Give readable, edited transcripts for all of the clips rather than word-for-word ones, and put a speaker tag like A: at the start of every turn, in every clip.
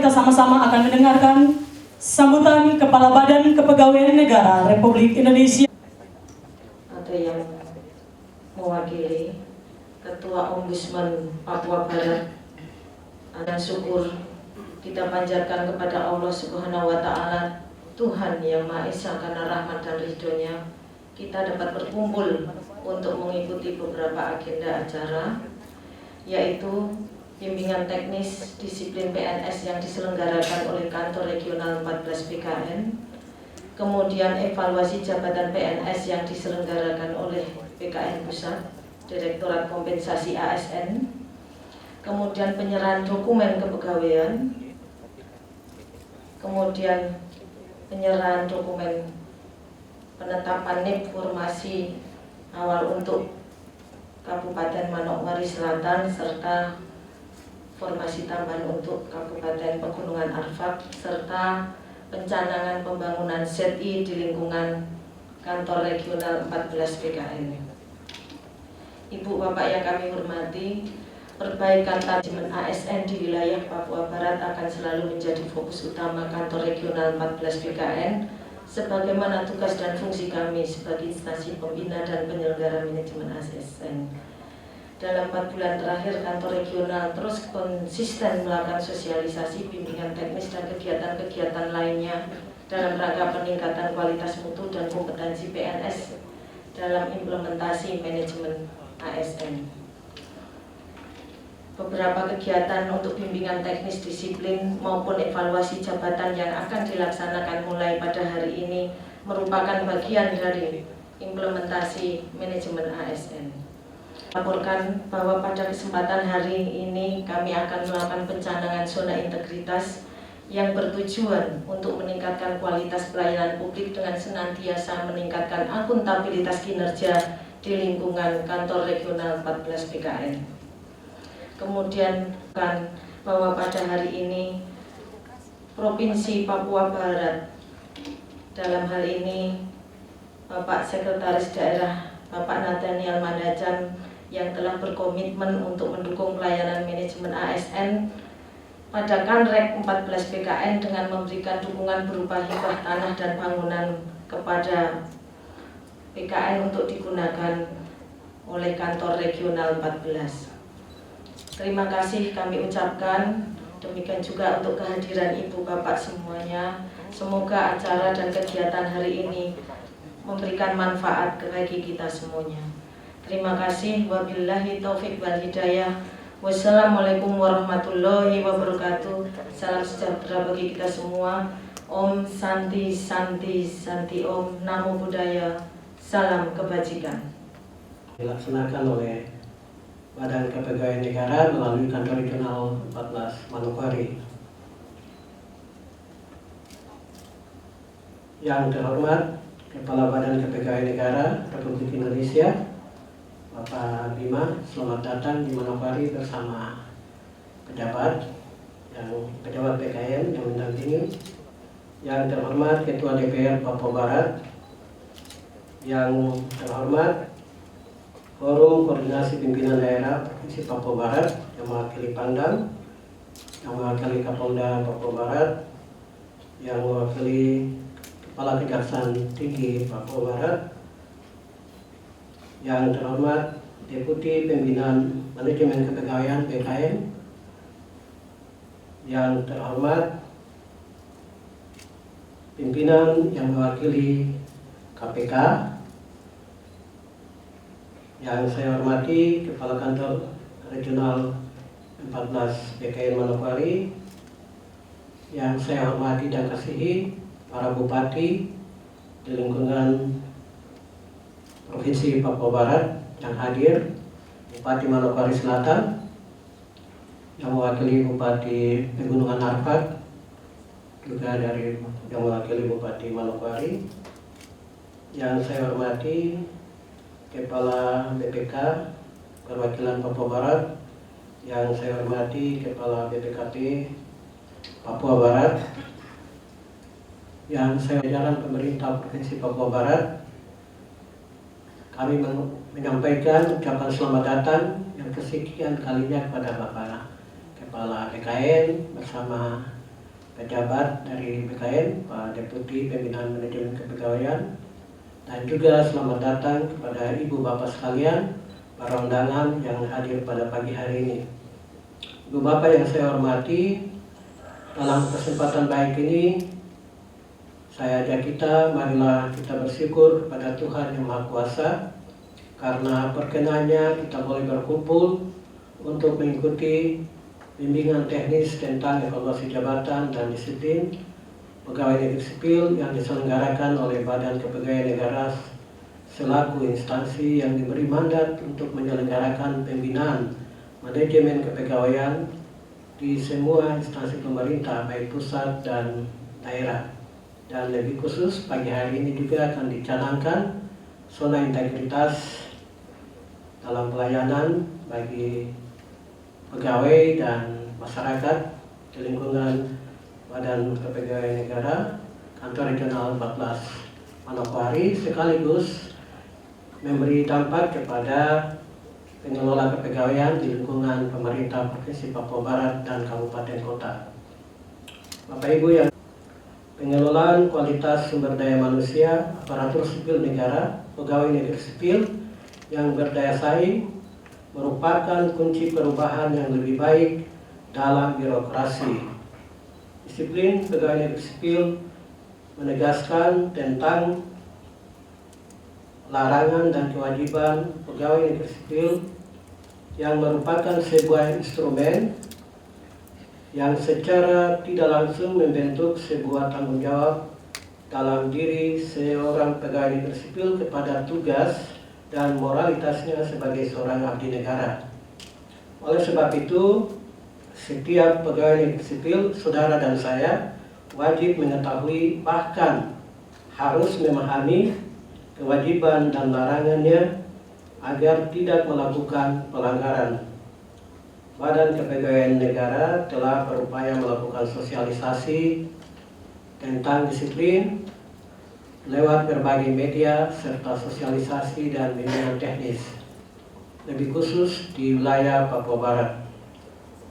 A: kita sama-sama akan mendengarkan sambutan Kepala Badan Kepegawaian Negara Republik Indonesia.
B: Ada yang mewakili Ketua Ombudsman Papua Barat. Dan syukur kita panjatkan kepada Allah Subhanahu wa Ta'ala, Tuhan yang Maha Esa, karena rahmat dan ridhonya kita dapat berkumpul untuk mengikuti beberapa agenda acara, yaitu bimbingan teknis disiplin PNS yang diselenggarakan oleh Kantor Regional 14 BKN, kemudian evaluasi jabatan PNS yang diselenggarakan oleh BKN Pusat, Direktorat Kompensasi ASN, kemudian penyerahan dokumen kepegawaian, kemudian penyerahan dokumen penetapan NIP formasi awal untuk Kabupaten Manokwari Selatan, serta formasi tambahan untuk Kabupaten Pegunungan Arfak, serta pencanangan pembangunan ZI di lingkungan Kantor Regional 14 BKN. Ibu Bapak yang kami hormati, perbaikan manajemen ASN di wilayah Papua Barat akan selalu menjadi fokus utama Kantor Regional 14 BKN, sebagaimana tugas dan fungsi kami sebagai instansi pembina dan penyelenggara manajemen ASN. Dalam 4 bulan terakhir, Kantor Regional terus konsisten melakukan sosialisasi, bimbingan teknis, dan kegiatan-kegiatan lainnya dalam rangka peningkatan kualitas mutu dan kompetensi PNS dalam implementasi manajemen ASN. Beberapa kegiatan untuk bimbingan teknis disiplin maupun evaluasi jabatan yang akan dilaksanakan mulai pada hari ini merupakan bagian dari implementasi manajemen ASN. Laporkan bahwa pada kesempatan hari ini kami akan melakukan pencanangan zona integritas yang bertujuan untuk meningkatkan kualitas pelayanan publik dengan senantiasa meningkatkan akuntabilitas kinerja di lingkungan Kantor Regional 14 BKN. Kemudian bahwa pada hari ini Provinsi Papua Barat, dalam hal ini Bapak Sekretaris Daerah Bapak Nathaniel Mandacan, yang telah berkomitmen untuk mendukung pelayanan manajemen ASN pada Kanrek 14 BKN dengan memberikan dukungan berupa hibah tanah dan bangunan kepada BKN untuk digunakan oleh Kantor Regional 14. Terima kasih kami ucapkan, demikian juga untuk kehadiran Ibu Bapak semuanya. Semoga acara dan kegiatan hari ini memberikan manfaat bagi kita semuanya. Terima kasih. Wabillahi taufik wal hidayah. Wassalamualaikum warahmatullahi wabarakatuh. Salam sejahtera bagi kita semua. Om Santi Santi Santi Om. Namo Buddhaya. Salam kebajikan.
C: Dilaksanakan oleh Badan Kepegawaian Negara melalui Kantor Regional 14 Manokwari. Yang terhormat Kepala Badan Kepegawaian Negara Republik Indonesia, Bapak Bima, selamat datang di Manokwari bersama pejabat BKN yang mendampingi. Yang terhormat Ketua DPR Papua Barat, yang terhormat Forum Koordinasi Pimpinan Daerah Provinsi Papua Barat yang mewakili Pangdam, yang mewakili Kapolda Papua Barat, yang mewakili Kepala Kejaksaan Tinggi Papua Barat, yang terhormat Deputi Pembinaan Manajemen Kepegawaian BKN, yang terhormat pimpinan yang mewakili KPK, yang saya hormati Kepala Kantor Regional 14 BKN Manokwari, yang saya hormati dan kasihi para bupati di lingkungan Provinsi Papua Barat yang hadir, Bupati Manokwari Selatan yang mewakili Bupati Pegunungan Arfak, juga dari yang mewakili Bupati Manokwari, yang saya hormati Kepala BPK Perwakilan Papua Barat, yang saya hormati Kepala BPKP Papua Barat, yang saya jajaran pemerintah Provinsi Papua Barat. Kami menyampaikan ucapan selamat datang yang kesekian kalinya kepada Bapak Kepala BKN bersama pejabat dari BKN, Pak Deputi Pembinaan Manajemen Kepegawaian, dan juga selamat datang kepada Ibu Bapak sekalian, para undangan yang hadir pada pagi hari ini. Ibu Bapak yang saya hormati, dalam kesempatan baik ini, saya ajak kita, marilah kita bersyukur kepada Tuhan Yang Maha Kuasa, karena perkenannya kita boleh berkumpul untuk mengikuti bimbingan teknis tentang evaluasi jabatan dan disiplin pegawai negeri sipil yang diselenggarakan oleh Badan Kepegawaian Negara selaku instansi yang diberi mandat untuk menyelenggarakan pembinaan manajemen kepegawaian di semua instansi pemerintah baik pusat dan daerah. Dan lebih khusus pagi hari ini juga akan dicanangkan zona integritas dalam pelayanan bagi pegawai dan masyarakat di lingkungan Badan Kepegawaian Negara Kantor Regional 14 Manokwari, sekaligus memberi dampak kepada pengelola kepegawaian di lingkungan pemerintah Provinsi Papua Barat dan Kabupaten Kota. Bapak Ibu yang pengelolaan kualitas sumber daya manusia, aparatur sipil negara, pegawai negeri sipil yang berdaya saing merupakan kunci perubahan yang lebih baik dalam birokrasi. Disiplin pegawai negeri sipil menegaskan tentang larangan dan kewajiban pegawai negeri sipil yang merupakan sebuah instrumen yang secara tidak langsung membentuk sebuah tanggung jawab dalam diri seorang pegawai negeri sipil kepada tugas dan moralitasnya sebagai seorang abdi negara. Oleh sebab itu, setiap pegawai negeri sipil, saudara dan saya, wajib mengetahui bahkan harus memahami kewajiban dan larangannya agar tidak melakukan pelanggaran. Badan Kepegawaian Negara telah berupaya melakukan sosialisasi tentang disiplin lewat berbagai media serta sosialisasi dan bimbingan teknis, lebih khusus di wilayah Papua Barat.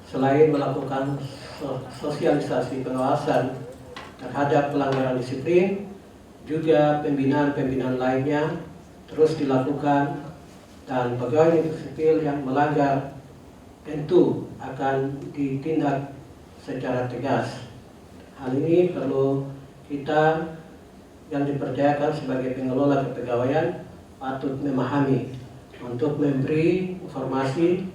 C: Selain melakukan sosialisasi pengawasan terhadap pelanggaran disiplin, juga pembinaan-pembinaan lainnya terus dilakukan, dan pegawai negeri sipil yang melanggar tentu akan ditindak secara tegas. Hal ini perlu kita yang dipercayakan sebagai pengelola kepegawaian patut memahami untuk memberi informasi,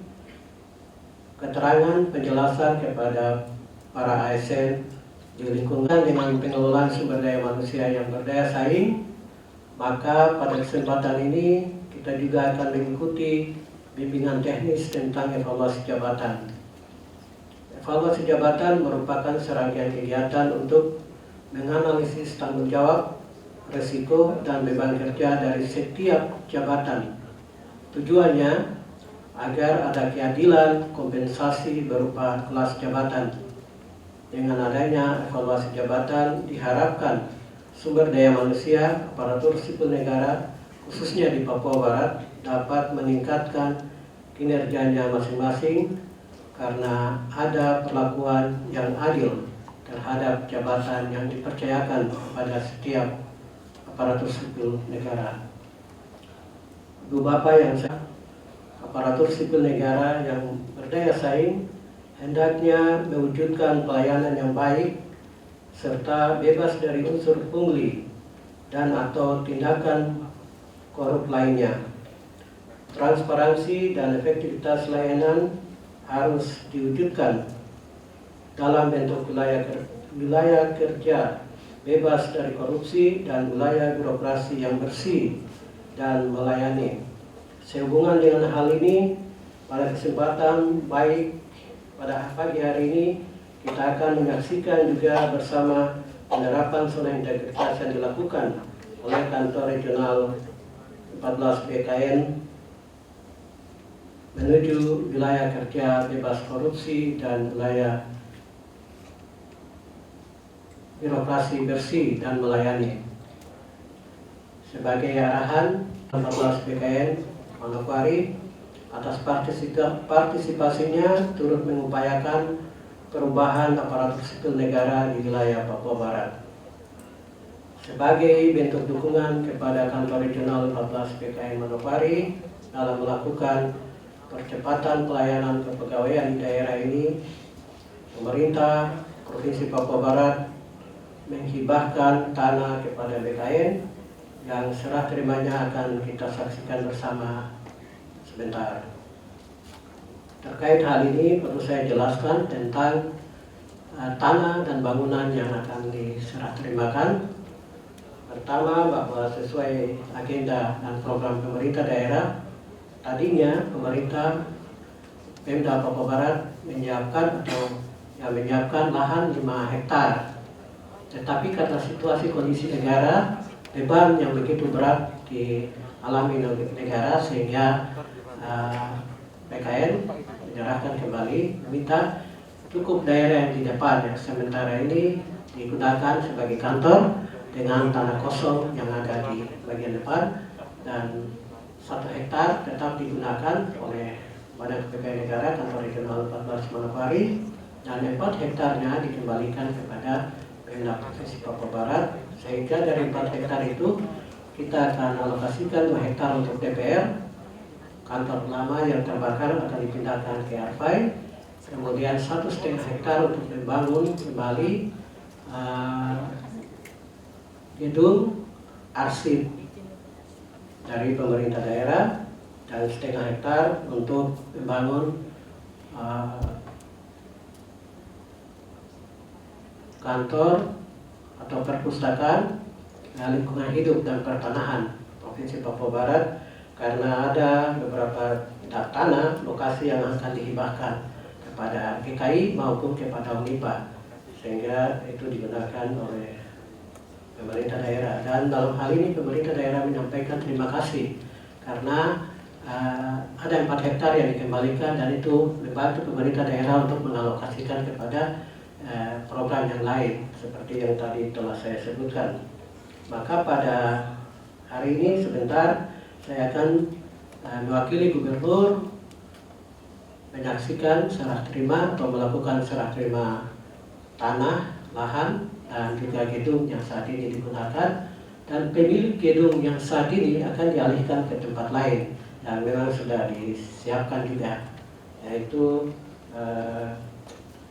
C: keterangan, penjelasan kepada para ASN di lingkungan dengan pengelolaan sumber daya manusia yang berdaya saing. Maka pada kesempatan ini kita juga akan mengikuti bimbingan teknis tentang evaluasi jabatan. Evaluasi jabatan merupakan serangkaian kegiatan untuk menganalisis tanggung jawab, resiko, dan beban kerja dari setiap jabatan. Tujuannya agar ada keadilan kompensasi berupa kelas jabatan. Dengan adanya evaluasi jabatan diharapkan sumber daya manusia aparatur sipil negara khususnya di Papua Barat dapat meningkatkan kinerjanya masing-masing karena ada perlakuan yang adil terhadap jabatan yang dipercayakan kepada setiap aparatur sipil negara. Ibu Bapak yang saya, aparatur sipil negara yang berdaya saing hendaknya mewujudkan pelayanan yang baik serta bebas dari unsur pungli dan atau tindakan korup lainnya. Transparansi dan efektivitas layanan harus diwujudkan dalam bentuk wilayah kerja bebas dari korupsi dan wilayah birokrasi yang bersih dan melayani. Sehubungan dengan hal ini, pada kesempatan baik pada pagi hari ini kita akan menyaksikan juga bersama penerapan zona integritas yang dilakukan oleh Kantor Regional 14 BKN menuju wilayah kerja bebas korupsi dan wilayah birokrasi bersih dan melayani. Sebagai arahan 14 BKN Manokwari, atas partisipasinya turut mengupayakan perubahan aparatur sipil negara di wilayah Papua Barat. Sebagai bentuk dukungan kepada Kantor Regional 14 PKN Manokwari dalam melakukan percepatan pelayanan kepegawaian di daerah ini, pemerintah Provinsi Papua Barat menghibahkan tanah kepada BKN yang serah terimanya akan kita saksikan bersama sebentar. Terkait hal ini perlu saya jelaskan tentang tanah dan bangunan yang akan diserah terimakan. Pertama, bahwa sesuai agenda dan program pemerintah daerah, tadinya pemerintah Pemda Papua Barat menyiapkan lahan 5 hektar. Tetapi karena situasi kondisi negara, beban yang begitu berat dialami negara, sehingga PKN menyerahkan kembali, meminta cukup daerah yang di depan yang sementara ini digunakan sebagai kantor dengan tanah kosong yang ada di bagian depan, dan 1 hektar tetap digunakan oleh Badan Kepegawaian Negara Kantor Regional 14 Manokwari, dan 4 hektarnya dikembalikan kepada Pemda Provinsi Papua Barat, sehingga dari 4 hektar itu kita akan alokasikan 2 hektar untuk DPR, kantor lama yang terbakar akan dipindahkan ke Arfai, kemudian 1,5 hektar untuk membangun kembali gedung arsip dari pemerintah daerah, dan 1,5 hektar untuk membangun kantor atau perpustakaan lingkungan hidup dan pertanahan Provinsi Papua Barat, karena ada beberapa tanah lokasi yang akan dihibahkan kepada GKI maupun kepada UNIPA, sehingga itu digunakan oleh pemerintah daerah. Dan dalam hal ini pemerintah daerah menyampaikan terima kasih karena ada 4 hektar yang dikembalikan, dan itu membantu pemerintah daerah untuk mengalokasikan kepada program yang lain seperti yang tadi telah saya sebutkan. Maka pada hari ini sebentar saya akan mewakili gubernur menyaksikan serah terima atau melakukan serah terima tanah, lahan, dan juga gedung yang saat ini digunakan, dan pemilik gedung yang saat ini akan dialihkan ke tempat lain dan memang sudah disiapkan juga, yaitu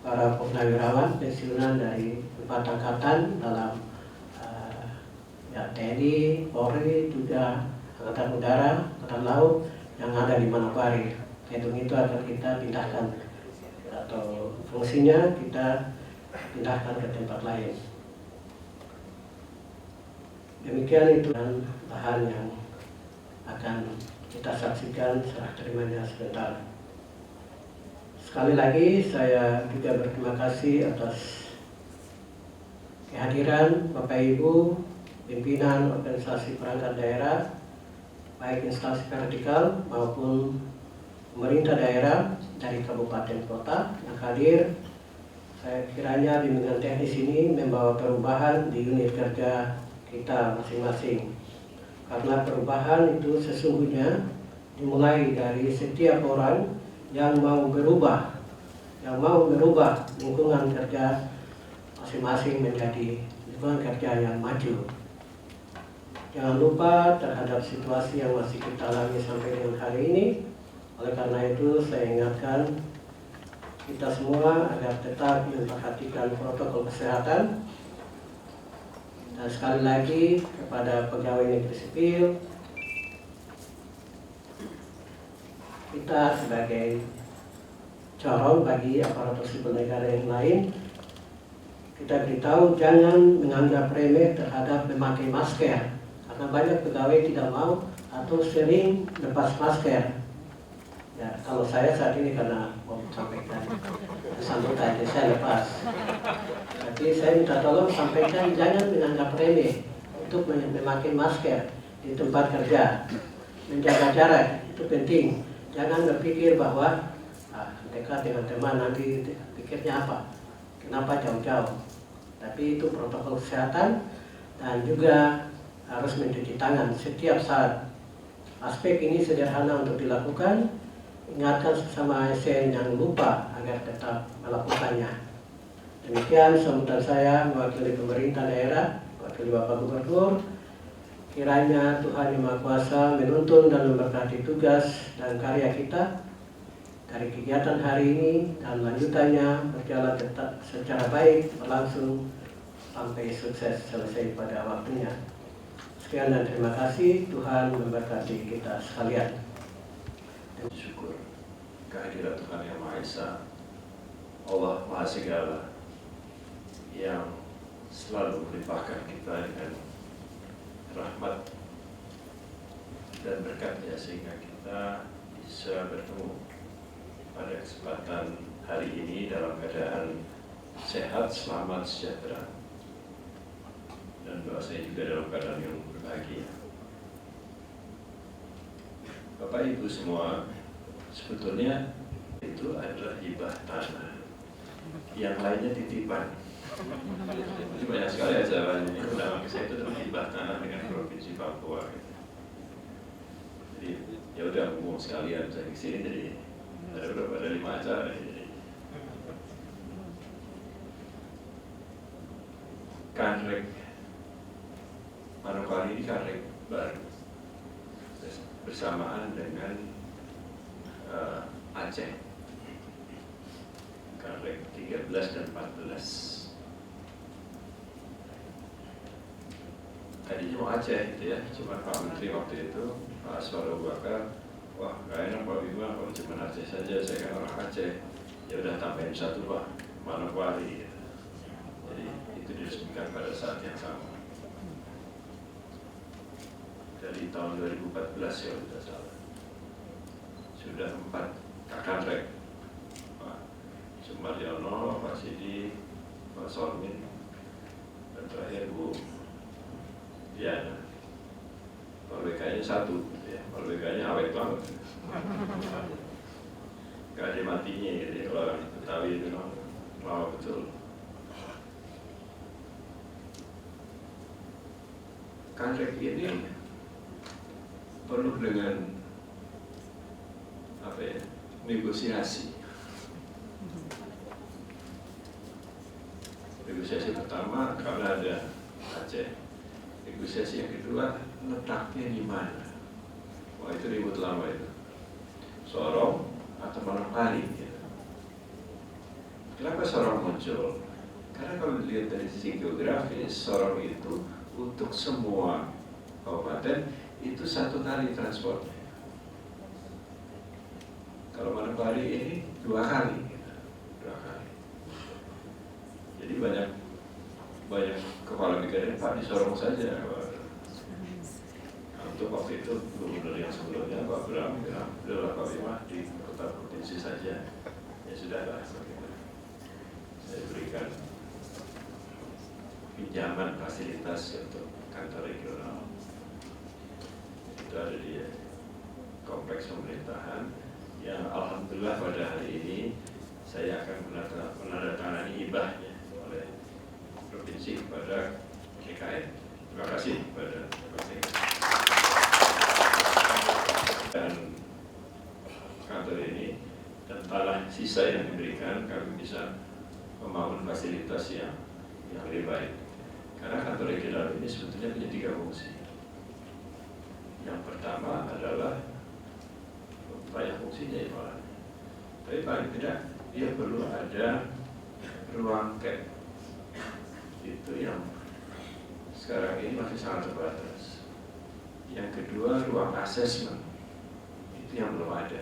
C: para purnawirawan pensiunan dari 4 angkatan dalam TNI, Polri, juga Angkatan Udara, Angkatan Laut yang ada di Manokwari. Gedung itu akan kita pindahkan, atau fungsinya kita pindahkan ke tempat lain. Demikian itu dan lahan yang akan kita saksikan serah terimanya sebentar. Sekali lagi saya juga berterima kasih atas kehadiran Bapak Ibu pimpinan organisasi perangkat daerah, baik instansi vertikal maupun pemerintah daerah dari kabupaten kota yang hadir. Saya kiranya bimbingan teknis ini membawa perubahan di unit kerja kita masing-masing, karena perubahan itu sesungguhnya dimulai dari setiap orang yang mau berubah, lingkungan kerja masing-masing menjadi lingkungan kerja yang maju. Jangan lupa terhadap situasi yang masih kita alami sampai dengan hari ini. Oleh karena itu saya ingatkan kita semua agar tetap memperhatikan protokol kesehatan. Dan sekali lagi kepada pegawai negeri sipil, kita sebagai corong bagi aparatur sipil negara yang lain, kita beritahu jangan menganggap remeh terhadap memakai masker, karena banyak pegawai tidak mau atau sering lepas masker. Ya, kalau saya saat ini karena mau sampaikan sambutan, saya lepas. Tapi saya minta tolong sampaikan jangan menganggap remeh untuk memakai masker di tempat kerja. Menjaga jarak itu penting. Jangan berpikir bahwa dekat dengan teman nanti pikirnya apa, kenapa jauh-jauh. Tapi itu protokol kesehatan, dan juga harus mencuci tangan setiap saat. Aspek ini sederhana untuk dilakukan. Ingatkan sesama ASN yang lupa agar tetap melakukannya. Demikian sambutan saya mewakili pemerintah daerah, mewakili Bapak Gubernur. Kiranya Tuhan Yang Maha Kuasa menuntun dan memberkati tugas dan karya kita dari kegiatan hari ini dan lanjutannya berjalan tetap secara baik, berlangsung sampai sukses selesai pada waktunya. Sekian dan terima kasih. Tuhan memberkati kita sekalian.
D: Syukur kehadirat Tuhan Yang Maha Esa, Allah Maha Segala, yang selalu melimpahkan kita dengan rahmat dan berkat-Nya sehingga kita bisa bertemu pada kesempatan hari ini dalam keadaan sehat, selamat, sejahtera, dan doa saya juga dalam keadaan yang berbahagia. Bapak Ibu semua, sebetulnya itu adalah hibah tanah, yang lainnya titipan. Jadi banyak sekali acara ini undangan saya itu adalah hibah tanah dengan Provinsi Papua. Jadi ya udah umum sekalian saya kesini, jadi ada berapa, ada 5 acara. Kanrek Manokwari ini kanrek baru bersamaan dengan Aceh, kanrek 13 dan 14. Tadinya mau Aceh gitu ya, cuma Pak Menteri waktu itu, Pak Aswar Abu Bakar, wah gak enak Pak Bima kalau cuma Aceh saja, saya kan orang Aceh. Ya udah tambahin satu Pak, Manokwari. Jadi itu diresmikan pada saat yang sama. Dari tahun 2014 ya tidak salah. Sudah 4 kanrek, Pak Sumaryono, Pak Sidi, Pak Sormin, dan terakhir Bu Diana. Kalau BK-nya 1, ya. Kalau BK-nya awet banget. Gak ada matinya gitu ya, kalau orang Betawi itu lama betul. Kanrek ini penuh dengan apa ya, negosiasi. Negosiasi pertama karena ada Aceh. Negosiasi yang kedua, letaknya di mana? Wah itu ribut lama itu. Sorong atau Manokwari? Gitu. Kenapa Sorong muncul? Karena kalau dilihat dari sisi geografis, Sorong itu untuk semua kabupaten itu 1 kali transportnya. Kalau Manokwari ini 2 kali, gitu. 2 kali. Jadi banyak kepala negara Pak di Sorong saja. Untuk waktu itu gubernur yang sebelumnya Pak Bram bilang, udahlah Pak Bima di kota provinsi saja. Ya sudahlah, saya berikan pinjaman fasilitas untuk kantor regional. Itu ada di kompleks pemerintahan yang alhamdulillah pada hari ini saya akan menandatangani hibahnya oleh provinsi kepada DKN. Terima kasih kepada provinsi. Dan kantor ini dan tanah sisa yang diberikan kami bisa membangun fasilitas yang lebih baik. Karena kantor regional ini sebetulnya punya 3 fungsi. Yang pertama adalah banyak fungsinya ya Pak. Tapi paling tidak dia perlu ada ruang camp. Itu yang sekarang ini masih sangat terbatas. Yang kedua ruang asesmen, itu yang belum ada.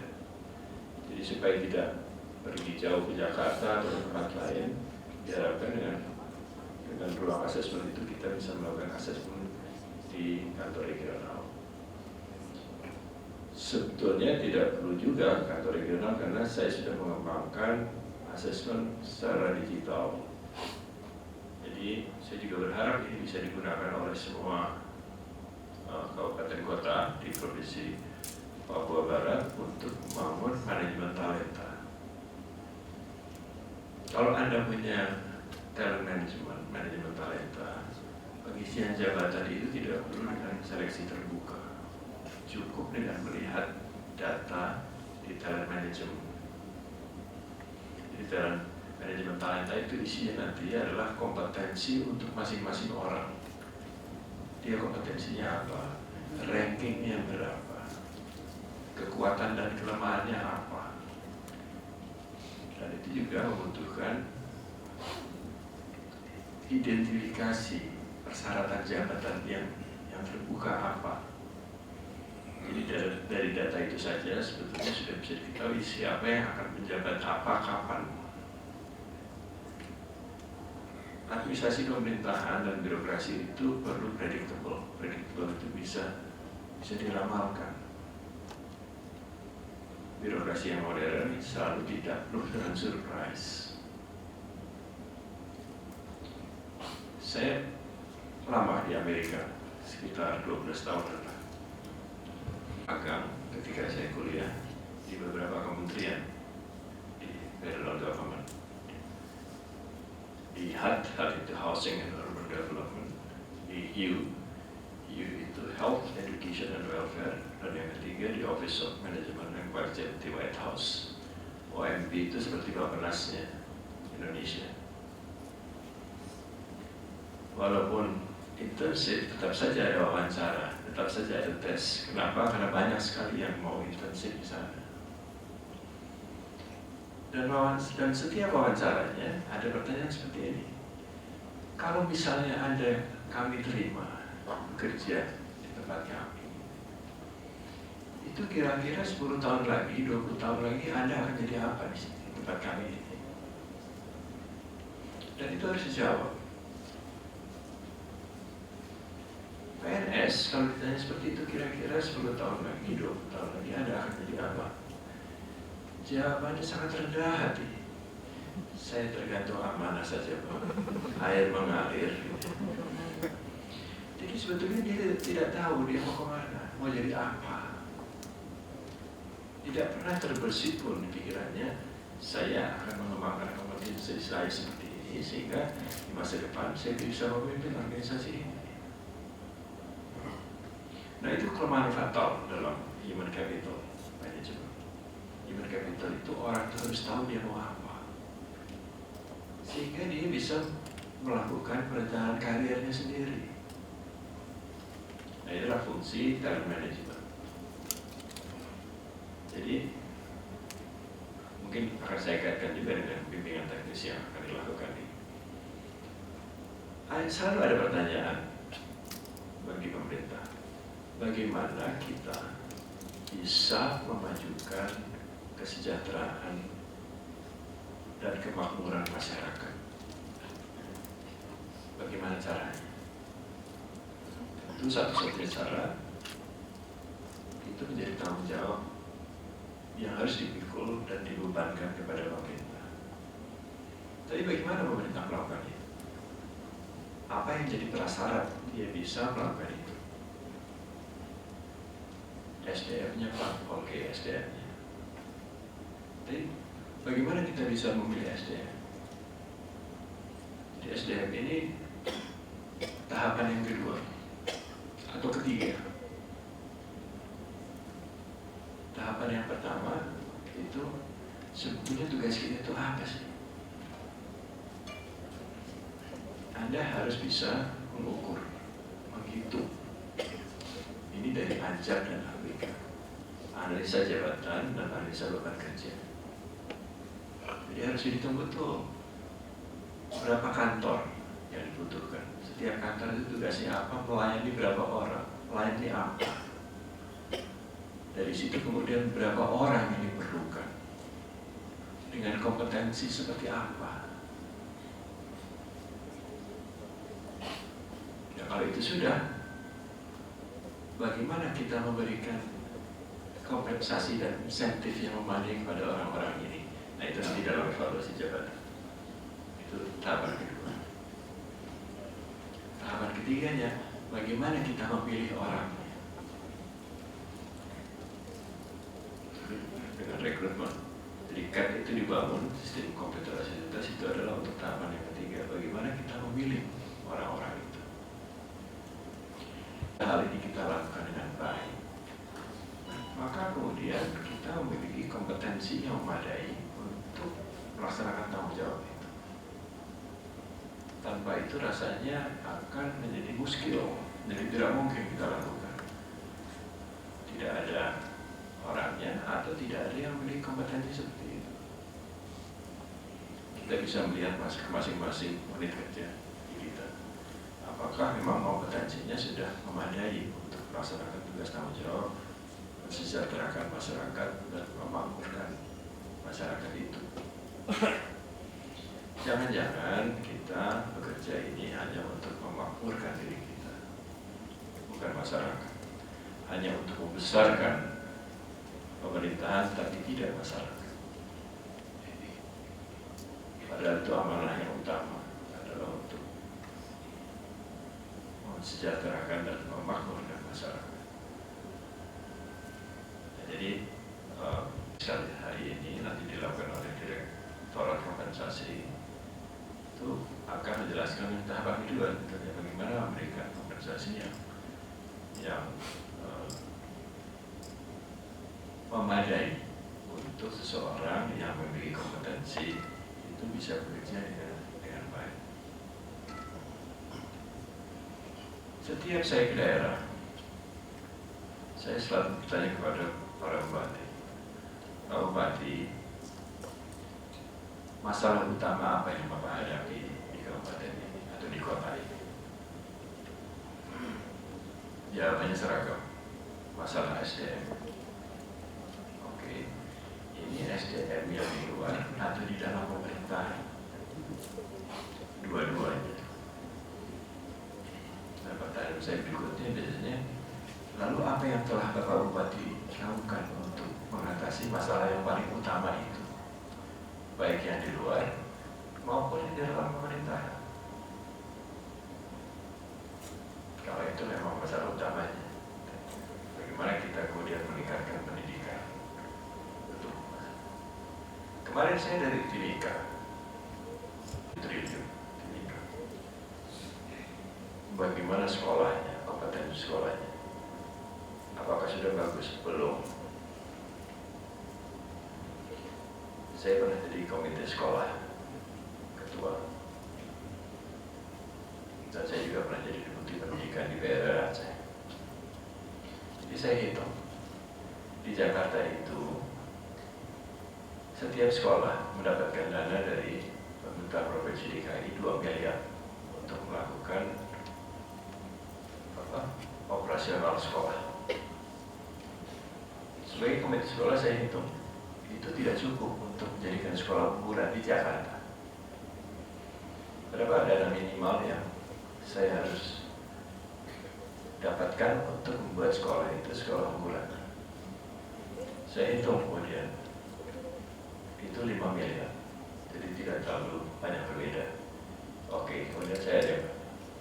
D: Jadi supaya tidak pergi jauh ke Jakarta atau tempat lain, diharapkan dengan ruang asesmen itu kita bisa melakukan asesmen di kantor regional. Sebetulnya tidak perlu juga kantor regional karena saya sudah mengembangkan asesmen secara digital. Jadi saya juga berharap ini bisa digunakan oleh semua kabupaten kota di Provinsi Papua Barat untuk membangun manajemen talenta. Kalau Anda punya talent management, manajemen talenta, pengisian jabatan itu tidak perlu dengan seleksi terbuka. Cukup dengan melihat data di talent management. Jadi talent Manajemen talenta itu isinya nanti adalah kompetensi untuk masing-masing orang. Dia kompetensinya apa, rankingnya berapa, kekuatan dan kelemahannya apa. Dan itu juga membutuhkan identifikasi persyaratan jabatan yang terbuka apa. Jadi dari data itu saja sebetulnya sudah bisa diketahui siapa yang akan menjabat apa, kapan. Administrasi pemerintahan dan birokrasi itu perlu predictable. Predictable itu bisa diramalkan. Birokrasi yang modern selalu tidak penuh dengan surprise. Saya lama di Amerika, sekitar 12 tahun lah. Magang ketika saya kuliah di beberapa kementerian di federal government. Di HUD itu Housing and Urban Development, di U itu Health, Education and Welfare, dan yang ketiga di Office of Management and Budget di White House. OMB itu seperti Bappenasnya Indonesia. Walaupun internship tetap saja ada wawancara, tetap saja ada tes. Kenapa? Karena banyak sekali yang mau internship di sana. Dan setiap wawancaranya ada pertanyaan seperti ini. Kalau misalnya kami terima bekerja di tempat kami, itu kira-kira 10 tahun lagi, 20 tahun lagi Anda akan jadi apa di tempat kami ini? Dan itu harus dijawab. PNS kalau ditanya seperti itu kira-kira 10 tahun lagi, 20 tahun lagi Anda akan jadi apa? Jawabannya sangat rendah hati. Saya tergantung amanah saja, Pak. Air mengalir. Jadi sebetulnya dia tidak tahu dia mau kemana, mau jadi apa. Tidak pernah terbersit pun di pikirannya, saya akan mengembangkan kompetensi saya seperti ini, sehingga di masa depan saya bisa memimpin organisasi ini. Nah, itu kelemahan fatal dalam human capital management. Human capital itu orang itu harus tahu dia mau apa, sehingga dia bisa melakukan perencanaan karirnya sendiri. Nah, itulah fungsi talent management. Jadi mungkin akan saya kaitkan juga dengan bimbingan teknis yang akan dilakukan ini. Selalu ada pertanyaan bagi pemerintah, bagaimana kita bisa memajukan kesejahteraan dan kemakmuran masyarakat. Bagaimana caranya? Itu satu-satunya cara itu menjadi tanggung jawab yang harus dipikul dan dibebankan kepada pemerintah. Tapi bagaimana pemerintah melakukan itu? Apa yang jadi prasyarat dia bisa melakukan itu? SDM-nya Pak, oke SDM-nya. Jadi bagaimana kita bisa memilih SDM? Di SDM ini tahapan yang kedua atau ketiga. Tahapan yang pertama itu sebetulnya tugas kita itu apa sih? Anda harus bisa mengukur, menghitung. Ini dari ANJAR dan ABK, analisa jabatan dan analisa beban kerja. Jadi harus dihitung betul berapa kantor yang dibutuhkan. Setiap kantor itu tugasnya apa, melayani berapa orang, melayani apa. Dari situ kemudian berapa orang yang diperlukan, dengan kompetensi seperti apa. Ya, kalau itu sudah, bagaimana kita memberikan kompensasi dan insentif yang memadai kepada orang-orang ini. Nah, itu nanti dalam evaluasi jabatan. Itu tahapan kedua. Tahapan ketiganya, bagaimana kita memilih orang dengan rekrutmen. Jadi CAP itu dibangun, sistem komputeritas itu adalah untuk tahapan yang ketiga. Bagaimana kita memilih orang-orang itu. Hal ini kita lakukan dengan baik, maka kemudian kita memiliki kompetensi yang memadai untuk melaksanakan tanggung jawab itu. tanpa itu rasanya akan menjadi muskil, jadi tidak mungkin kita lakukan. Tidak ada orangnya atau tidak ada yang memiliki kompetensi seperti itu. Kita bisa melihat masing-masing unit kerja di kita. Apakah memang kompetensinya sudah memadai untuk melaksanakan tugas tanggung jawab, mensejahterakan masyarakat dan memakmurkan masyarakat itu. Jangan-jangan kita bekerja ini hanya untuk memakmurkan diri kita, bukan masyarakat. Hanya untuk membesarkan pemerintahan, tapi tidak masyarakat. Padahal itu amanah yang utama adalah untuk mensejahterakan dan memakmurkan masyarakat. Nah, jadi sekali hari ini nanti dilakukan oleh Direktorat Kompensasi itu akan menjelaskan tahapan kedua, bagaimana memberikan kompensasi yang memadai untuk seseorang yang memiliki kompetensi itu bisa bekerja dengan baik. Setiap saya ke daerah, saya selalu bertanya kepada para bupati, Pak Bupati, masalah utama apa yang Bapak hadapi di kabupaten ini atau di kota ini? Jawabannya seragam, masalah SDM. Oke, ini SDM yang di luar atau di dalam pemerintahan? Dua-duanya. Nah, pertanyaan saya berikutnya biasanya, lalu apa yang telah Bapak Bupati lakukan untuk mengatasi masalah yang paling utama itu? Baik yang di luar maupun di dalam pemerintahan. Kalau itu memang masalah utamanya, bagaimana kita kemudian meningkatkan pendidikan? Betul. Kemarin saya dari Timika, bagaimana sekolahnya, kompetensi sekolahnya? Apakah sudah bagus? Belum. Saya pernah jadi komite sekolah, ketua. Dan saya juga pernah jadi deputi pendidikan di daerah Aceh. Jadi saya hitung, di Jakarta itu setiap sekolah mendapatkan dana dari pemerintah provinsi DKI 2 miliar untuk melakukan operasional sekolah. Sebagai komite sekolah saya hitung, itu tidak cukup untuk menjadikan sekolah unggulan di Jakarta. Berapa dana minimal yang saya harus dapatkan untuk membuat sekolah itu sekolah unggulan? Saya hitung kemudian, itu 5 miliar, jadi tidak terlalu banyak berbeda. Oke, kemudian saya ada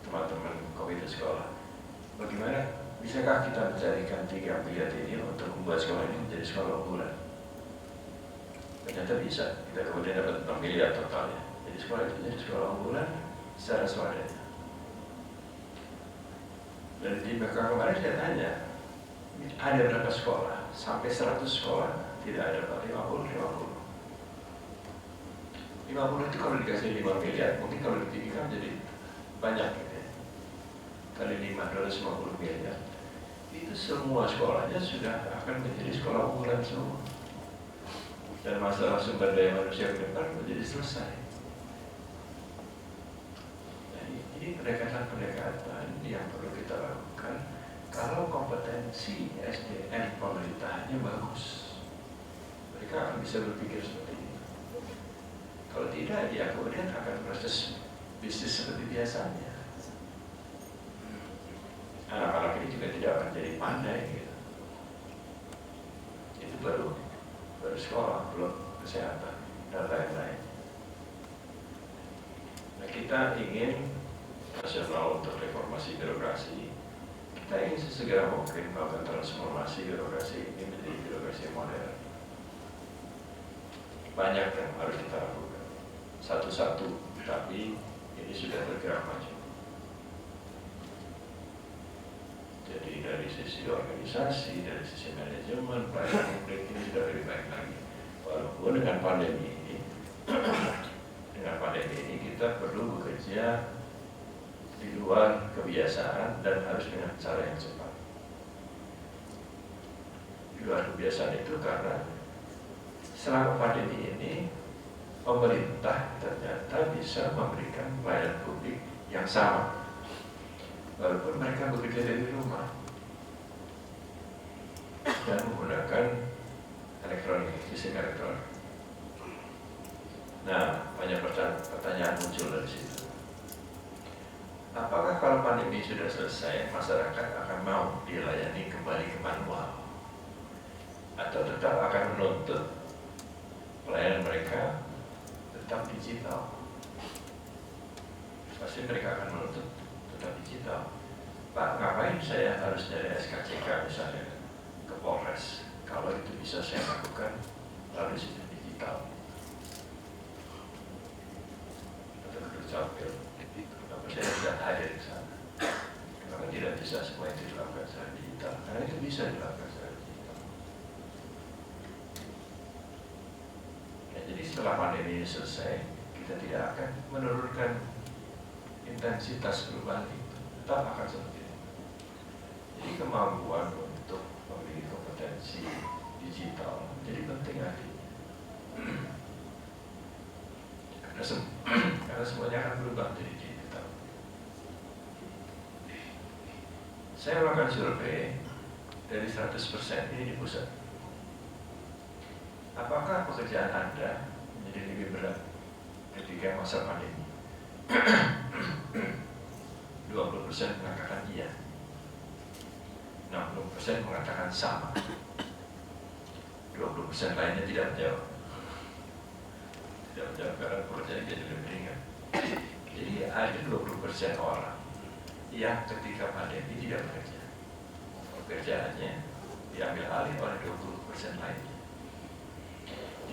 D: teman-teman komite sekolah, bagaimana bisakah kita mencarikan 3 miliar ini untuk membuat sekolah ini menjadi sekolah unggulan? Ternyata bisa, kita kemudian dapat 6 miliar totalnya. Jadi sekolah itu menjadi sekolah unggulan secara swadaya. Dan di belakang kemarin saya tanya, ada berapa sekolah? Sampai 100 sekolah, tidak ada Pak, 50 itu kalau dikasih 5 miliar, mungkin kalau ditinggikan jadi banyak gitu ya. Kali 550 miliar, itu semua sekolahnya sudah akan menjadi sekolah unggulan semua. Dan masalah sumber daya manusia ke depan menjadi selesai. Nah, ini pendekatan-pendekatan yang perlu kita lakukan kalau kompetensi SDM pemerintahannya bagus. Mereka akan bisa berpikir seperti ini. Kalau tidak, dia kemudian akan proses bisnis seperti biasanya. Anak-anak ini juga tidak akan jadi pandai gitu. Itu baru sekolah, belum kesehatan dan lain-lain. Nah, kita ingin nasional untuk reformasi birokrasi. Kita ingin sesegera mungkin melakukan transformasi birokrasi ini menjadi birokrasi modern. Banyak yang harus kita lakukan, satu-satu, tapi ini sudah bergerak maju. Jadi dari sisi organisasi, dari sisi manajemen, pelayanan publik ini sudah lebih baik lagi. Walaupun dengan pandemi ini kita perlu bekerja di luar kebiasaan dan harus dengan cara yang cepat. Di luar kebiasaan itu karena selama pandemi ini pemerintah ternyata bisa memberikan pelayanan publik yang sama walaupun mereka bekerja dari rumah dan menggunakan sistem elektronik. Nah, banyak pertanyaan muncul dari situ. Apakah kalau pandemi sudah selesai, masyarakat akan mau dilayani kembali ke manual? Atau tetap akan menuntut pelayanan mereka tetap digital? Pasti mereka akan menuntut tetap digital. Pak, ngapain saya harus dari SKCK misalnya ke Polres? Kalau itu bisa saya lakukan lalu sistem digital. Atau Dukcapil, kenapa saya tidak hadir di sana? Kenapa tidak bisa semua itu dilakukan secara digital? Karena itu bisa dilakukan secara digital. Ya, jadi setelah pandemi ini selesai, kita tidak akan menurunkan intensitas perubahan itu, tetap akan seperti itu. Jadi kemampuan untuk memiliki kompetensi digital jadi penting lagi. Karena semuanya akan berubah jadi digital. Saya melakukan survei dari 100% ini di pusat. Apakah pekerjaan Anda menjadi lebih berat ketika masa pandemi? 20% mengatakan iya, 60% mengatakan sama, 20% lainnya tidak menjawab. Tidak menjawab karena pekerjaan jadi lebih ringan. Jadi ada 20% orang yang ketika pandemi tidak bekerja, pekerjaannya diambil alih oleh 20% lainnya.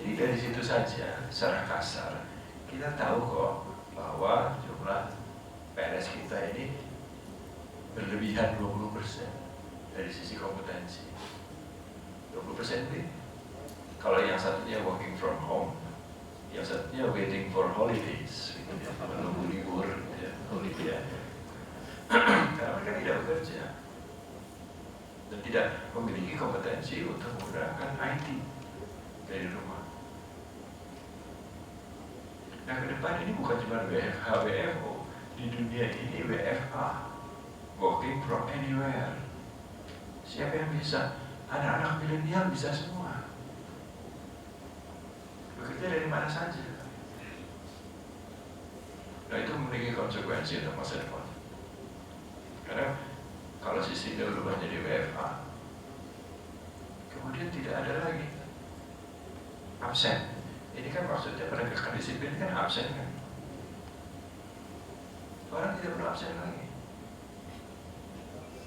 D: Jadi dari situ saja secara kasar kita tahu kok bahwa jumlah PNS kita ini berlebihan 20% dari sisi kompetensi. 20% ini kalau yang satunya working from home, yang satunya waiting for holidays, gitu ya, menunggu libur, ya, holiday. Karena mereka tidak bekerja dan tidak memiliki kompetensi untuk menggunakan IT dari rumah. Nah, ke depan ini bukan cuma WFH, WFO, di dunia ini WFA, working from anywhere. Siapa yang bisa? Anak-anak milenial bisa semua. Bekerja dari mana saja. Nah, itu memiliki konsekuensi untuk masa depan. Karena kalau sistemnya berubah jadi WFA, kemudian tidak ada lagi absen. Ini kan maksudnya penegakan disiplin kan absen kan. Orang tidak perlu absen lagi.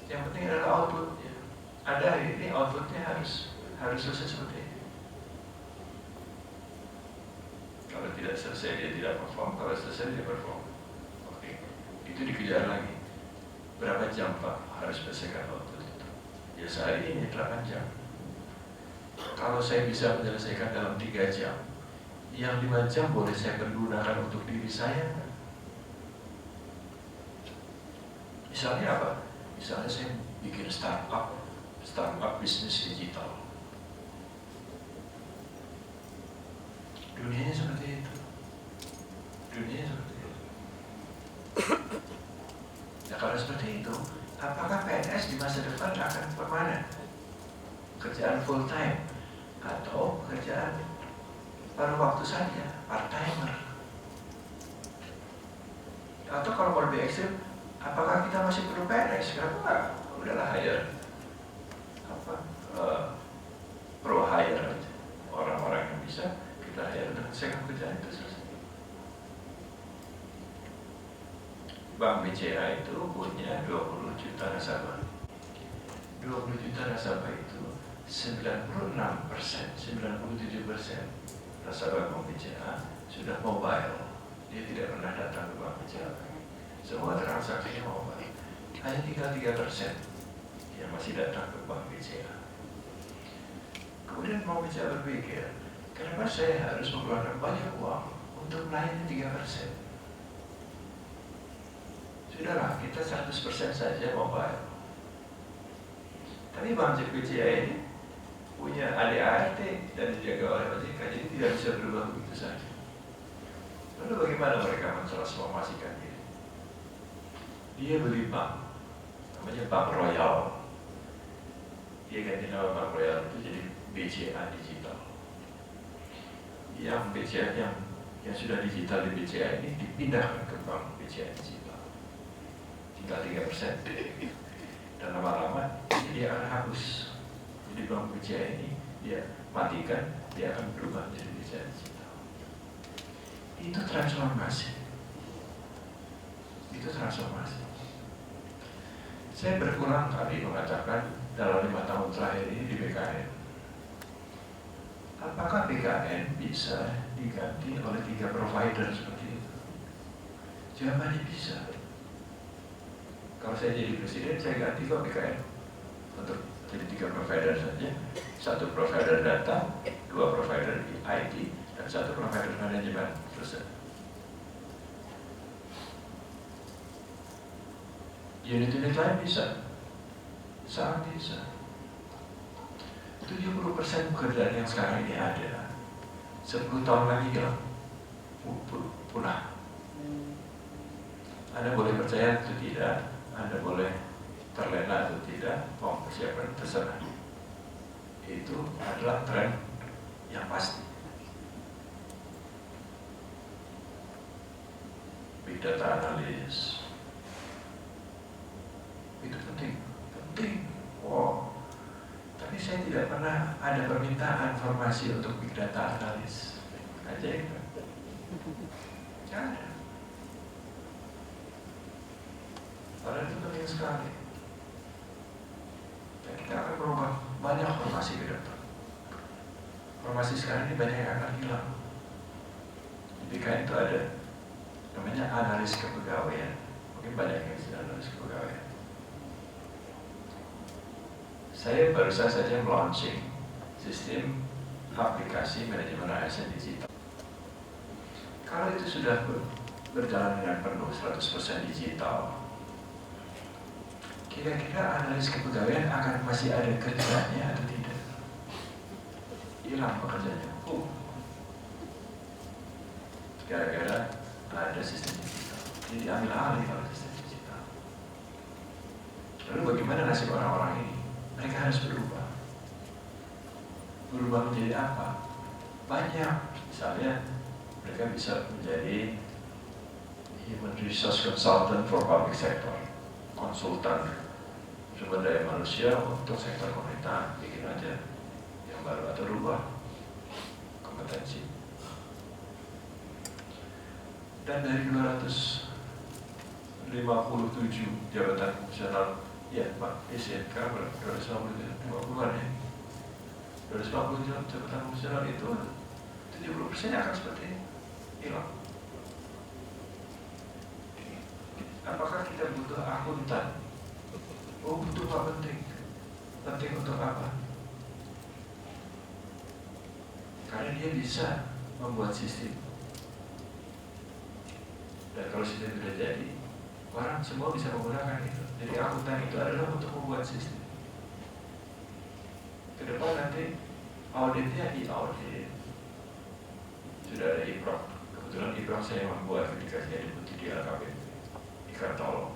D: Yang penting adalah outputnya. Ada hari ini outputnya harus selesai seperti ini. Kalau tidak selesai dia tidak perform, kalau selesai dia perform. Oke, itu dikejar lagi. Berapa jam Pak harus selesaikan output itu? Ya sehari ini 8 jam. Kalau saya bisa menyelesaikan dalam 3 jam, yang 5 jam boleh saya pergunakan untuk diri saya. Misalnya apa? Misalnya saya bikin startup bisnis digital. Dunianya seperti itu. Nah, kalau seperti itu, apakah PNS di masa depan akan permanen? Kerjaan full time atau kerjaan paruh waktu saja, part timer? Atau kalau mau lebih ekstrim, apakah kita masih perlu PNS? Kenapa? Udahlah hire pro hire aja. Orang-orang yang bisa kita hire dan selesaikan kerjaan itu selesai. Bank BCA itu punya 20 juta nasabah. 20 juta nasabah itu 96%, 97% nasabah Bank BCA sudah mobile. Dia tidak pernah datang ke Bank BCA. Semua transaksinya mobile. Hanya tinggal 3% yang masih datang ke Bank BCA. Kemudian Bank BCA berpikir, kenapa saya harus mengeluarkan banyak uang untuk melayani 3%?
E: Sudahlah, kita 100% saja mobile. Tapi Bank BCA ini punya ADART dan dijaga oleh OJK, jadi tidak bisa berubah begitu saja. Lalu bagaimana mereka mentransformasikan diri? Dia beli bank, namanya Bank Royal. Dia ganti nama Bank Royal itu jadi BCA Digital. Yang BCA yang sudah digital di BCA ini dipindahkan ke Bank BCA Digital. Tinggal 3%. Dan lama-lama dia akan hapus. Jadi Bank BCA ini dia matikan, dia akan berubah menjadi BCA Digital. Itu transformasi. Itu transformasi. Saya berulang kali mengatakan dalam 5 tahun terakhir ini di BKN, apakah BKN bisa diganti oleh 3 provider seperti itu? Jawabannya bisa. Kalau saya jadi presiden, saya ganti kok BKN untuk jadi 3 provider saja. 1 provider data, 2 provider IT, dan 1 provider manajemen. Selesai. Unit-unit lain bisa, sangat bisa. 70% pekerjaan yang sekarang ini ada, 10 tahun lagi hilang, punah. Anda boleh percaya atau tidak, Anda boleh terlena atau tidak, mau persiapan terserah. Itu adalah tren yang pasti. Big data analis itu penting. Wow. Tapi saya tidak pernah ada permintaan informasi untuk big data analis. Ajaib kan? Tidak ada. Padahal itu penting sekali. Dan kita akan berubah banyak formasi ke depan. Formasi sekarang ini banyak yang akan hilang. Di BKN itu ada namanya analis kepegawaian. Mungkin banyak yang sudah analis kepegawaian. Saya baru saja launching sistem aplikasi manajemen ASN digital. Kalau itu sudah berjalan dengan penuh 100% digital, kira-kira analis kepegawaian akan masih ada kerjanya atau tidak? Hilang pekerjaannya. Gara-gara ada sistem digital. Jadi diambil alih oleh sistem digital. Lalu bagaimana nasib orang-orang ini? Mereka harus berubah. Berubah menjadi apa? Banyak. Misalnya mereka bisa menjadi Human Resource Consultant for Public Sector, konsultan sumber daya manusia untuk sektor pemerintahan. Bikin aja yang baru atau rubah kompetensi. Dan dari 257 jabatan fungsional, ya Pak, SN sekarang berapa? 250-an ya. 250 jabatan fungsional itu 70% akan seperti ini, hilang. Apakah kita butuh akuntan? Oh, butuh Pak, penting. Penting untuk apa? Karena dia bisa membuat sistem. Dan kalau sistem sudah jadi, orang semua bisa menggunakan itu. Jadi akuntan itu adalah untuk membuat sistem. Kedepan nanti auditnya e-audit. Sudah ada IPROK. Kebetulan IPROK saya membuat ketika saya diputi di LKPP di Kartolo.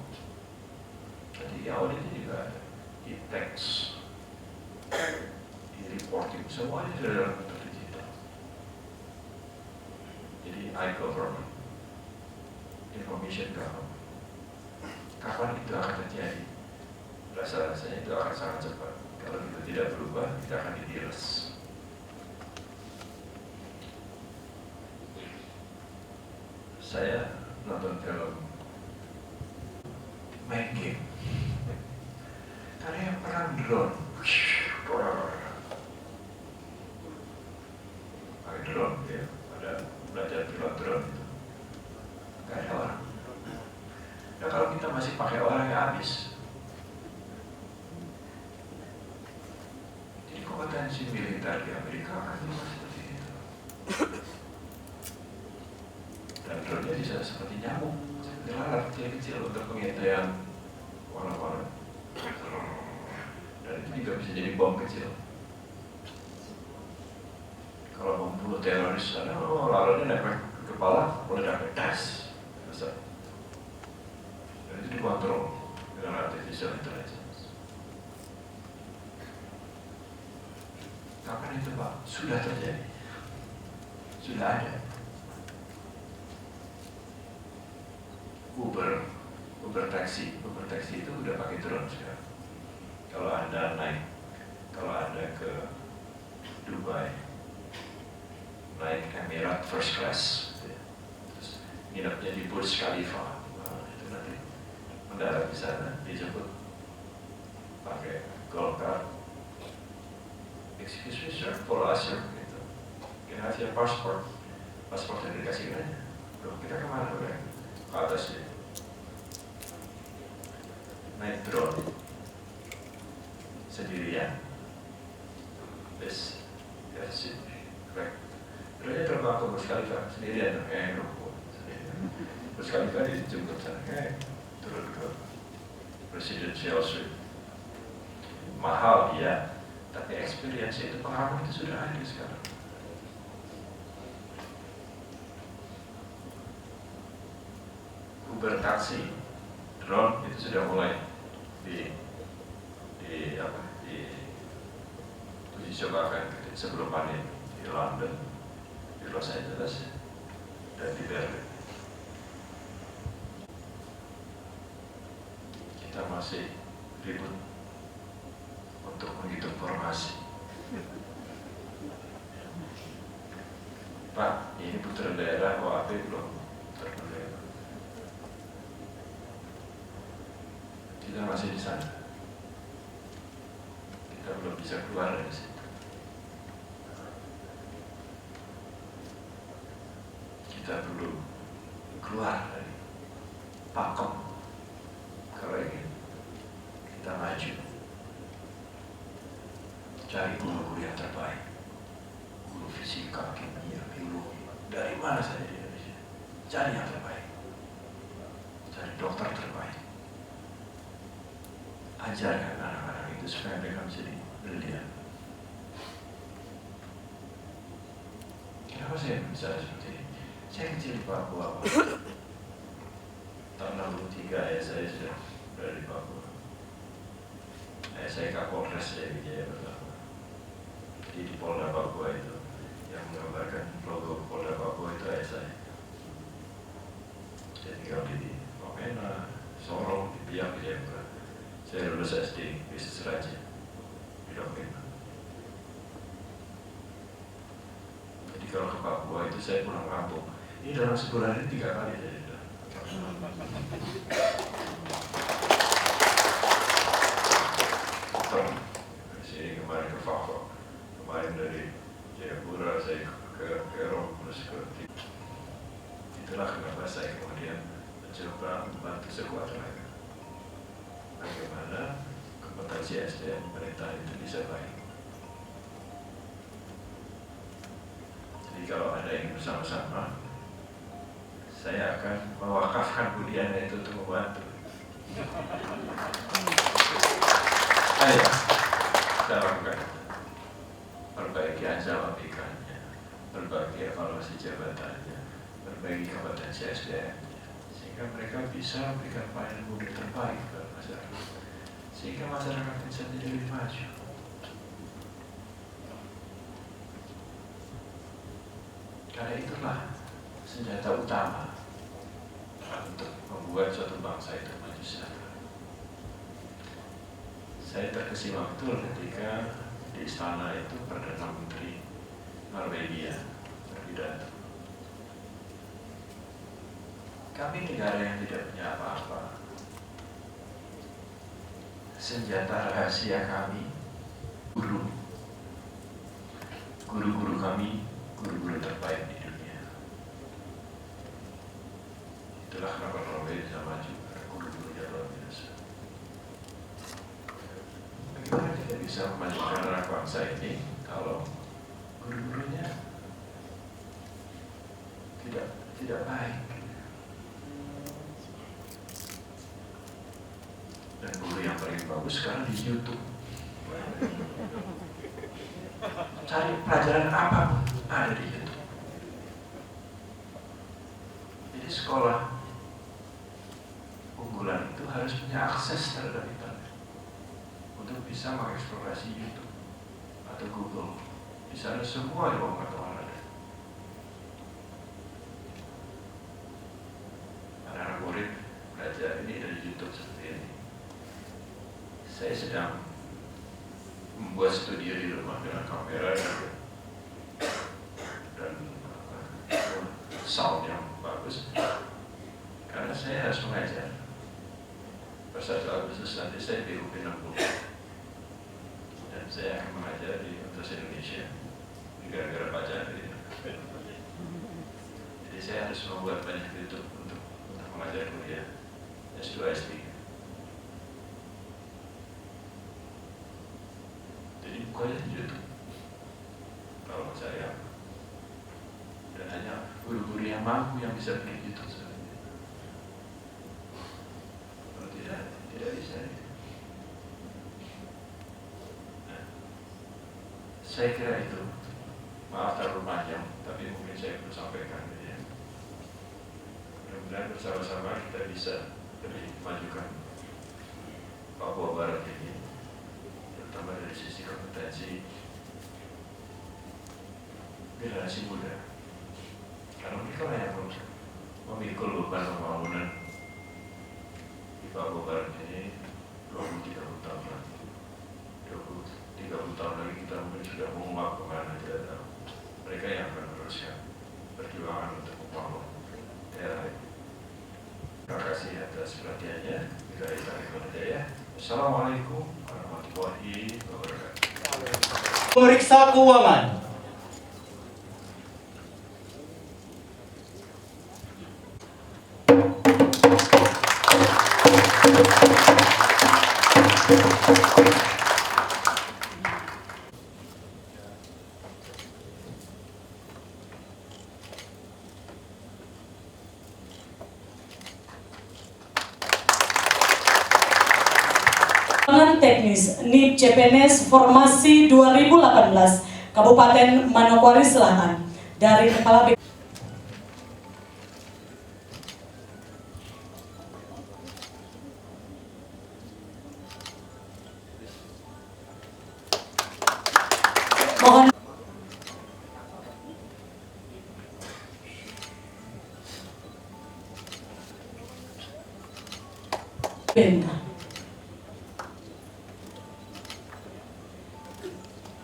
E: Nanti e-auditnya juga ada. E-tax, e-reporting, semuanya sudah dalam bentuk digital. Jadi e-government, information government. Kapan itu akan terjadi? Rasa-rasanya itu akan sangat cepat. Kalau kita tidak berubah, kita akan didiles. Saya nonton film, main game. Karena yang perang drone, pakai drone, ya, ada belajar pilot drone itu, nggak ada orang. Nah kalau kita masih pakai orang yang habis, jadi kompetensi militer di Amerika akan juga seperti itu. Dan drone-nya bisa seperti nyamuk. gelaran kecil-kecil untuk pengintaian warna-warna. Dan itu juga bisa jadi bom kecil. Kalau membunuh teroris, lalu dia nempel ke kepala, meledak, das, selesai. Dan itu dikontrol dengan artificial intelligence. Kapan itu Pak? Sudah terjadi. Sudah ada. Uber taksi itu udah pakai drone sekarang. Kalau Anda ke Dubai, naik Emirat first class, terus nginepnya di Burj Khalifa, itu nanti mendarat di sana, dijemput pakai gold card. Excuse me sir, follow us sir, gitu. Can I have your passport? Pasportnya dikasih aja. Loh, kita kemana udah? Ke atas ya. Naik drone sendirian. Terus ya sih, baik. Drone-nya terbang ke Burj Khalifa sendirian, Burj Khalifa dijemput sana, turun ke Presidential Suite. Mahal ya, tapi experience itu, pengalaman itu sudah ada sekarang. Uber taksi, drone itu sudah mulai uji cobakan sebelum pandemi di London, di Los Angeles, dan di Berlin. Kita masih ribut untuk menghitung formasi. Pak, ini putra daerah OAP belum terpenuhi. Kita masih di sana. Kita belum bisa keluar dari situ. Kita perlu keluar dari pakem kalau ingin kita maju. Cari guru-guru yang terbaik, guru fisika, kimia, biologi, dari mana saja di Indonesia. Cari yang terbaik, cari dokter terbaik. Ajarkan anak-anak itu supaya mereka menjadi brilian. Kenapa saya bisa seperti ini? Saya kecil di Papua. Tahun 63 ya saya sudah berada di Papua. Saya Kapolres saya Wijaya pertama. Jadi di Polda Papua itu yang menggambarkan logo Polda Papua itu ayah saya. Saya tinggal di Wamena, Sorong, di Biak, di Jayapura. Saya lulus SD Bisnis Raja di Wamena. Jadi kalau ke Papua itu saya pulang kampung. Ini dalam sebulan ini 3 kali saya sudah. Sini kemarin ke Fafo, kemarin dari Jayapura saya ke Peron, terus ke itulah kenapa saya kemudian mencoba membantu sekuat tenaga. Bagaimana kompetensi SDM pemerintah itu bisa baik. Jadi kalau ada yang bersama-sama, saya akan mewakafkan budi Anda itu untuk membantu. Ayo, kita lakukan itu. Perbaiki ancaman ikannya, perbaiki evaluasi jabatannya, perbaiki kompetensi SDM, sehingga mereka bisa memberikan pelayanan publik terbaik kepada masyarakat, sehingga masyarakat bisa menjadi lebih maju. Karena itulah senjata utama untuk membuat suatu bangsa itu maju sejahtera. Saya terkesima betul ketika di istana itu Perdana Menteri Norwegia berpidato. Kami negara yang tidak punya apa-apa. Senjata rahasia kami, guru-guru kami, guru-guru terbaik di dunia. Itulah kenapa Norwegia bisa maju, karena guru-gurunya luar biasa. Bagaimana kita bisa memajukan anak bangsa ini kalau guru-gurunya tidak baik? bagus sekarang di YouTube. Cari pelajaran apapun ada di YouTube. Jadi sekolah unggulan itu harus punya akses terhadap internet untuk bisa mengeksplorasi YouTube atau Google. Di sana semua ilmu pengetahuan ada. Anak-anak murid belajar ini dari YouTube seperti ini. Saya sedang membuat studio di rumah dengan kamera dan sound yang bagus, karena saya harus mengajar. Pada 1 Agustus nanti saya di UP 60 dan saya akan mengajar di Universitas Indonesia gara-gara baca ini. Jadi saya harus membuat banyak YouTube untuk mengajar kuliah S2 S3. Jadi bukannya di YouTube kalau mau cari apa, dan hanya guru-guru yang mampu yang bisa bikin YouTube sebenarnya. Kalau tidak bisa. Nah, saya kira itu, maaf terlalu panjang, tapi mungkin saya perlu sampaikan ya. Mudah-mudahan bersama-sama kita bisa lebih majukan Papua Barat ini, terutama dari sisi kompetensi generasi muda. Karena mereka lah yang memikul beban pembangunan di Papua Barat ini 20-30 tahun lagi. 20-30 tahun lagi kita mungkin sudah menguap kemana tidak tahu. Mereka yang akan meneruskan perjuangan untuk membangun daerah ini. Terima kasih atas perhatiannya. Assalamualaikum warahmatullahi wabarakatuh.
F: Pemeriksa keuangan.
A: Teknis NIP CPNS Formasi 2018 Kabupaten Manokwari Selatan dari Kepala BK. Mohon BMK.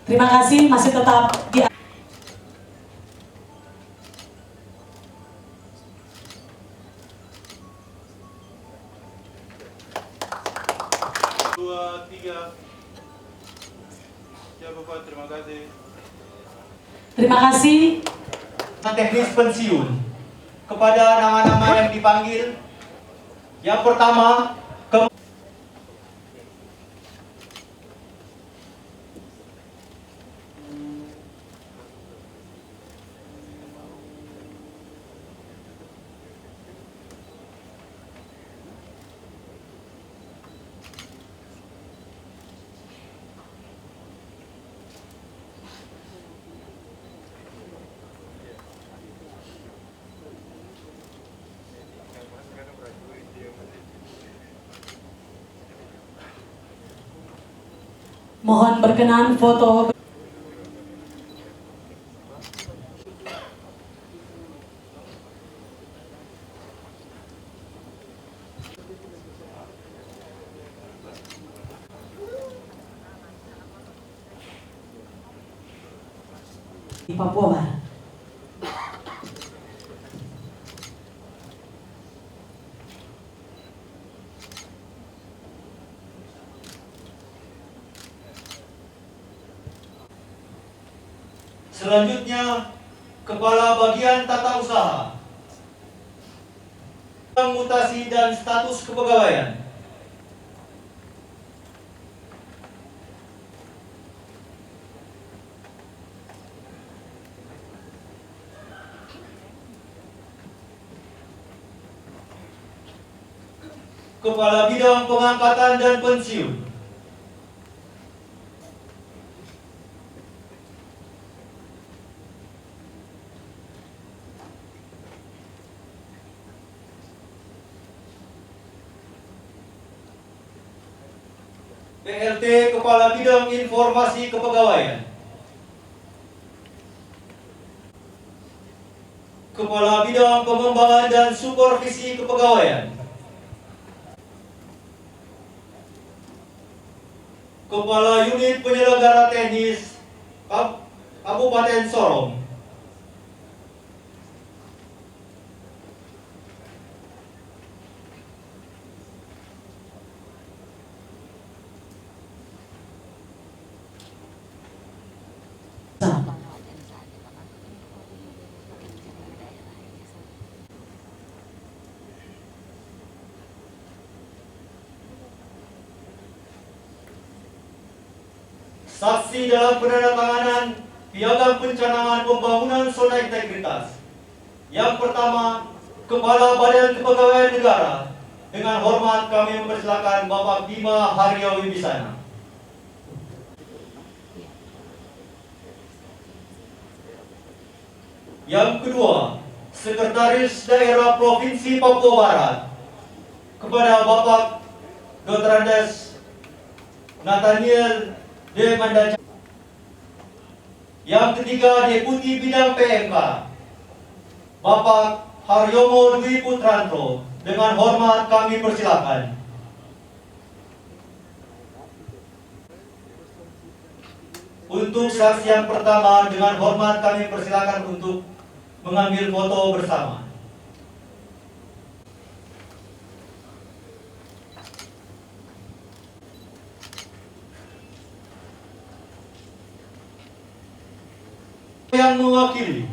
A: Terima kasih, masih tetap di
F: Dua, tiga. Ya Bapak, terima kasih.
A: Terima kasih.
F: Teknis pensiun kepada nama-nama yang dipanggil. Yang pertama,
A: Mohon berkenan foto. Di Papua Barat.
F: selanjutnya Kepala Bagian Tata Usaha, mutasi dan status kepegawaian. Kepala Bidang Pengangkatan dan Pensiun. PLT Kepala Bidang Informasi Kepegawaian, Kepala Bidang Pengembangan dan Supervisi Kepegawaian, Kepala Unit Penyelenggara Teknis Kabupaten Sorong, saksi dalam penandatanganan Piagam Pencanangan Pembangunan Zona Integritas. Yang pertama, Kepala Badan Kepegawaian Negara. Dengan hormat kami mempersilakan Bapak Bima Haryo Wibisana. Yang kedua, Sekretaris Daerah Provinsi Papua Barat. Kepada Bapak Dr. Andes Nathaniel D. Mandaca. Yang ketiga, Deputi Bidang PMK, Bapak Haryomo Dwi Putranto. Dengan hormat kami persilakan. Untuk saksi yang pertama, dengan hormat kami persilakan untuk mengambil foto bersama. Yang mewakili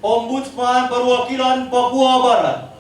F: Ombudsman Perwakilan Papua Barat,